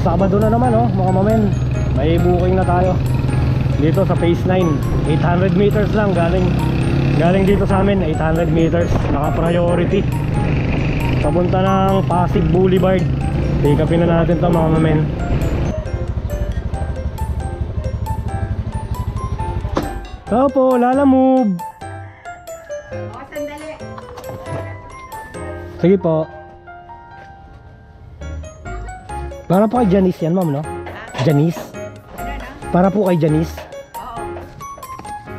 Sabado na naman oh, mga mamen. May booking na tayo dito sa phase 9. 800 meters lang galing dito sa amin. 800 meters, naka priority papunta ng Pasig Boulevard. Pick upin na natin to mga mamen. Opo, Lala move. O, sandali. Sige po. Para po kay Janice yan, ma'am, no? Janice? Ano, no? Para po kay Janice? Oo.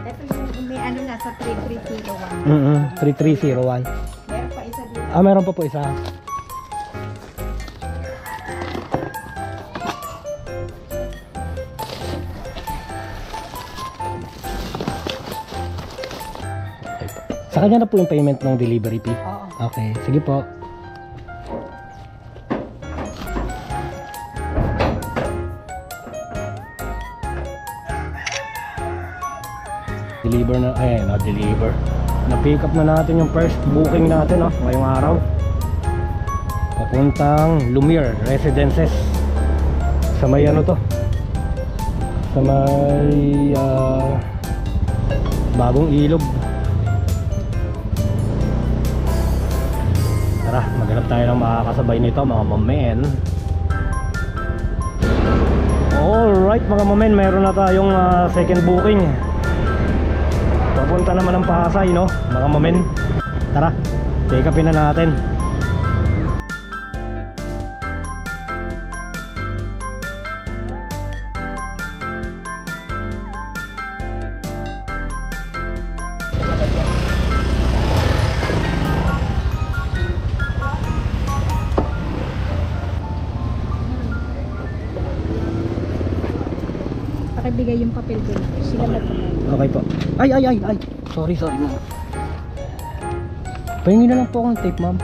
Ito yung may ano na sa 3301. 3301. Meron pa isa dito. Ah, meron pa po isa. Sa kanya na po yung payment ng delivery fee? Oo. Okay, sige po. Deliver na, ay na-deliver. Na-pick up na natin yung first booking natin ngayong araw. Papuntang Lumiere Residences. Sa may ano to? Sa may Bagong Ilog. Tara, maghanap tayo ng makakasabay nito mga mamen. Alright mga mamen, mayroon na tayong second booking. Papunta naman ng Pasay, no? Mga mamen. Tara, take upin na natin. Pakibigay yung papel ko. Sila magpapay. Okay po. Ay. Sorry ma'am. Pahingin na lang po akong tape, ma'am.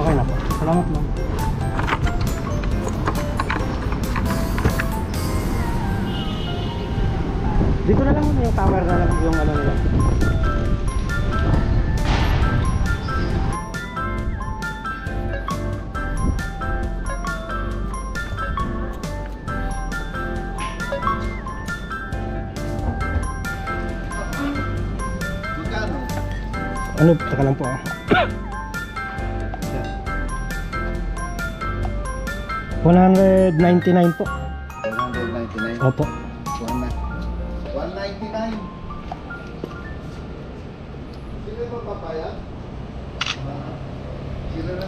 Okay na po. Salamat ma'am. Dito na lang muna yung tower na lang yung ano nila. Ano? Taka lang po ah. 199 po. 199. Opo. 199. Sino ba papayag?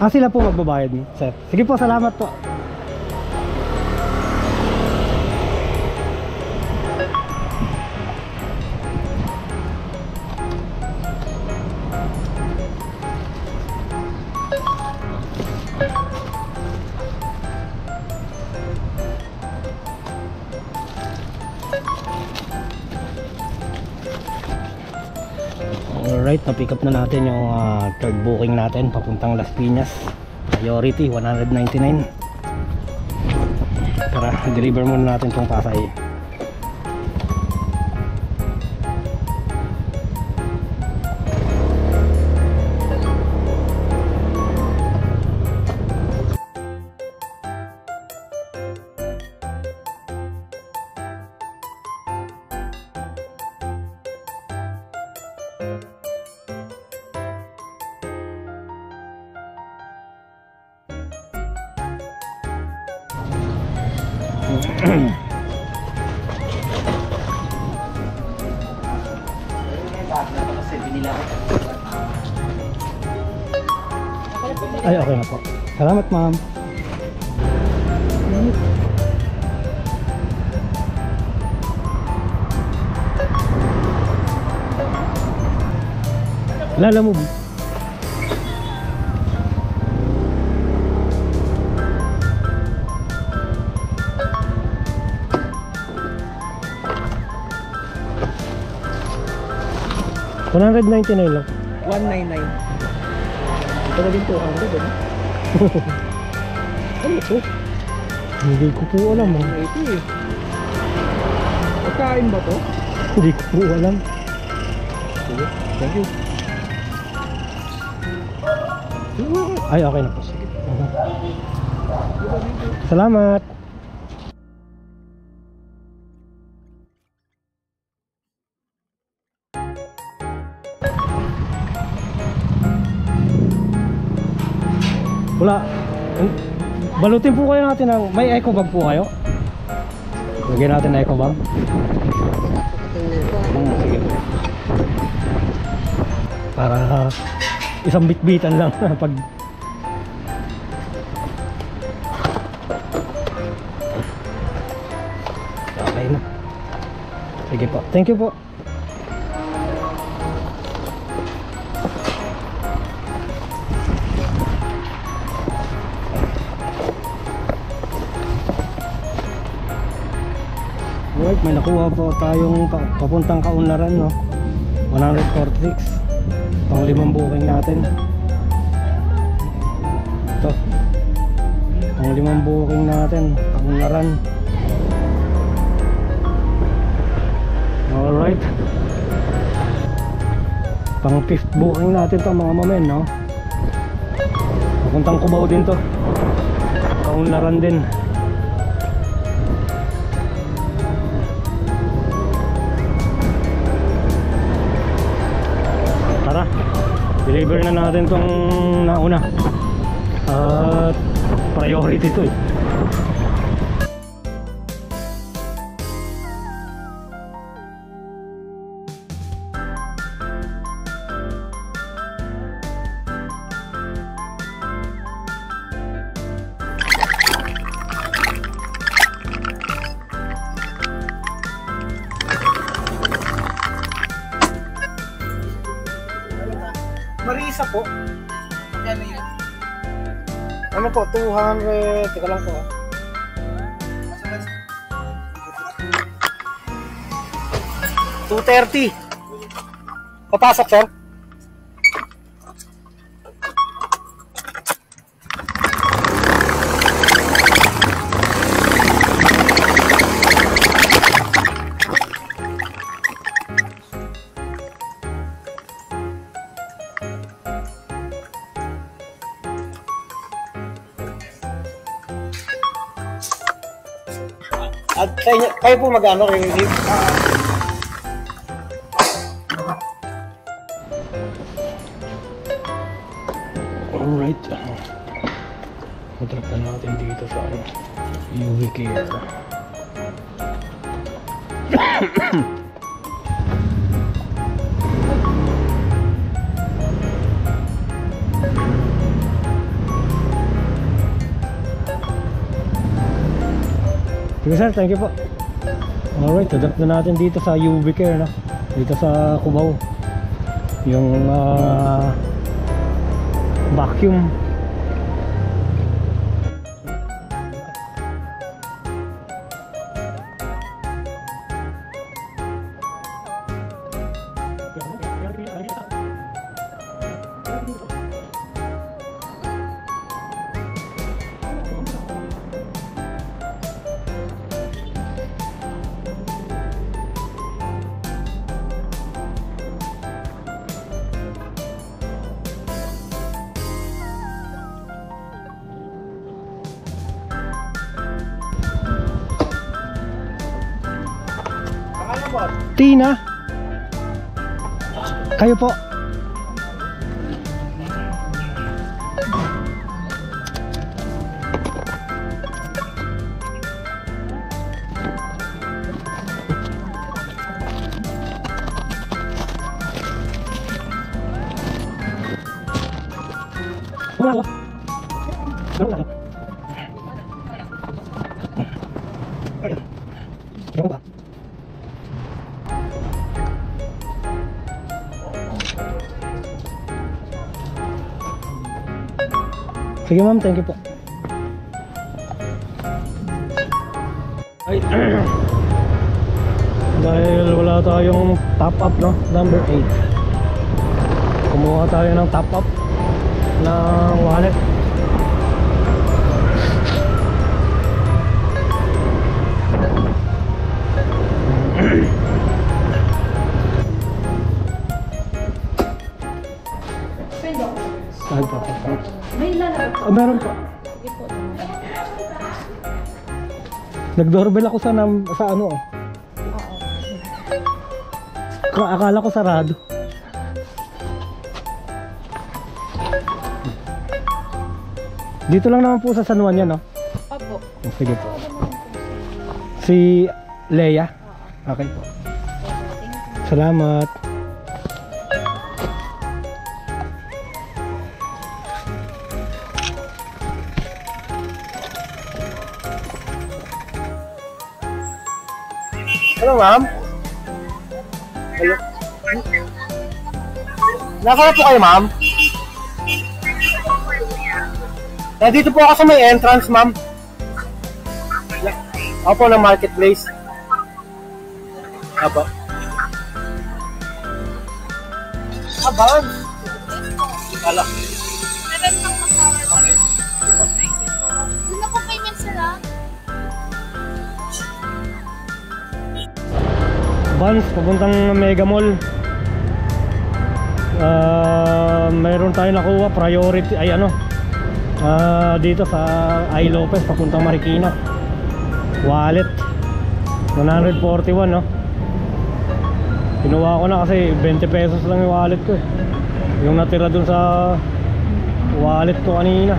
Sila po magbabayad, sir. Sige po, salamat po. Alright, na-pick up na natin yung third booking natin papuntang Las Piñas. Priority 199. Tara, deliver muna natin itong Pasay. Ay, okay na po. Salamat, ma'am. Lalamove. $199 lang. 199. Ito na din 200, ano? Ano ito? Hindi ko po alam. Ito eh. Pagkain ba to? Hindi ko po alam. Sige, thank you. Ay, okay na po. Sige. Salamat. Wala. Balutin po kayo natin ng... May eco bag po kayo? Lagyan natin na eco bag. Sige. Para isang bitbitan lang pag... Okay na. Sige po. Thank you po. Alright, may nakuha po tayong papuntang Kaunlaran, no? 146 pang 5 booking natin. Ito pang 5 booking natin, Kaunlaran. Alright, pang 5th booking natin to mga mamen, no? Papuntang Cubao din to, Kaunlaran din. Tara, deliver na natin tong nauna. At priority to eh. Marisa po. Ano yan? Ano po? 200. Teka lang po. 230. Papasok, sir? At kayo po mag-ano, review? Alright, matrap na natin dito sa UV care. Sige sir, thank you po. Alright, drop na natin dito sa UV care, no? Dito sa Cubao. Yung vacuum. Tina, kayo po. Sige ma'am, thank you po. Ay, dahil wala tayong top up, no? Number 8. Kumuha tayo ng top up ng wallet. Saan pa? May lalabas. Oh, meron pa. Nag-doorbell ako sa ano. Akala ko sarado. Dito lang naman po sa San Juan yan, no? Opo. Sige po. Si Leia? Okay po. Salamat. Hello, ma'am. Hello. Nasaan po kayo, ma'am? Dito po ako sa may entrance, ma'am. Opo, ng marketplace. Opo. Abang. Wala. Meron pang masawar pa rin. Sino po payment sila? Vans, papuntang Mega Mall. Mayroon tayo nakuha priority ay ano dito sa I. Lopez papuntang Marikina. Wallet 141, no? Kinuha ko na kasi 20 pesos lang yung wallet ko eh. Yung natira dun sa wallet ko kanina.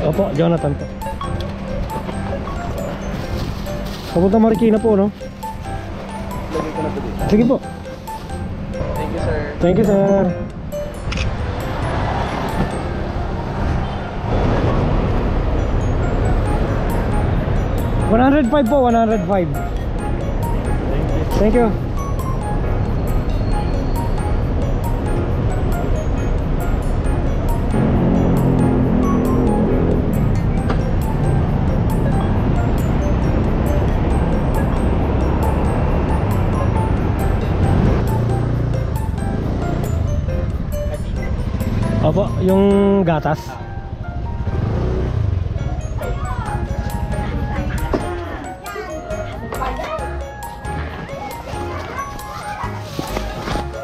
Opo, Jonathan po. Papunta Marikina po, no? Sige po. Thank you, sir. Thank you, sir. $105 po, 105. Thank you. Opo, yung gatas.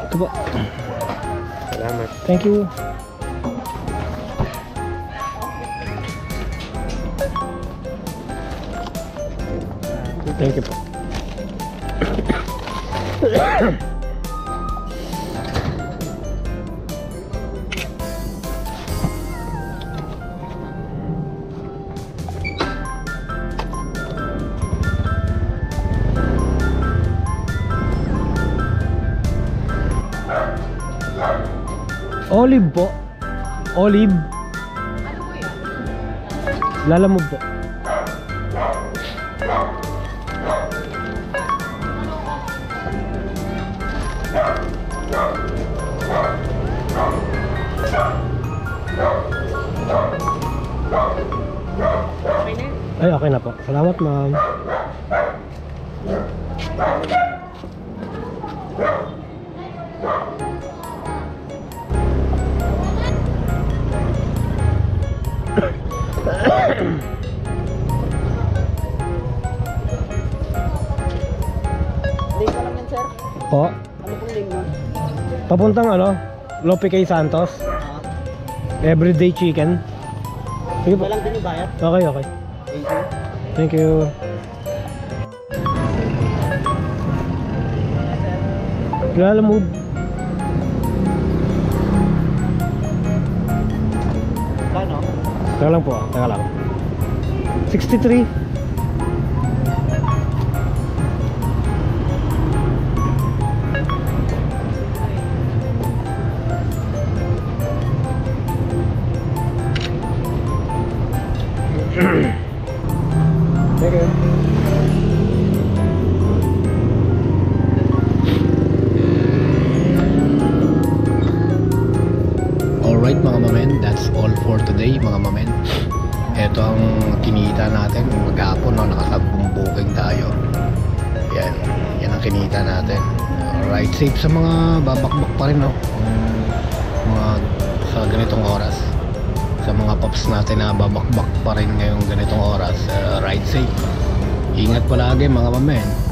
Ito po. Salamat. Thank you. Thank you po. Olive po. Olive. Ano po yun? Lalamove po. Ay, okay na po. Salamat, ma'am. Link ka lang yan, sir. Po. Ano pong link mo? Papuntang ano? Lope kay Santos. Everyday chicken. Sige po. Walang din yung bayad. Okay, okay. Thank you. Thank you. Lalamove. ano? Teka lang po, teka lang. 63. Thank you. Alright mga mamen, that's all for today mga mamen. Ito ang kinita natin maghapon, no? Nakasagbong booking tayo. Yan ang kinita natin. Ride safe sa mga babakbak pa rin, no? Mga sa ganitong oras. Sa mga pops natin na babakbak pa rin ngayong ganitong oras, ride safe. Ingat palagi mga mamen.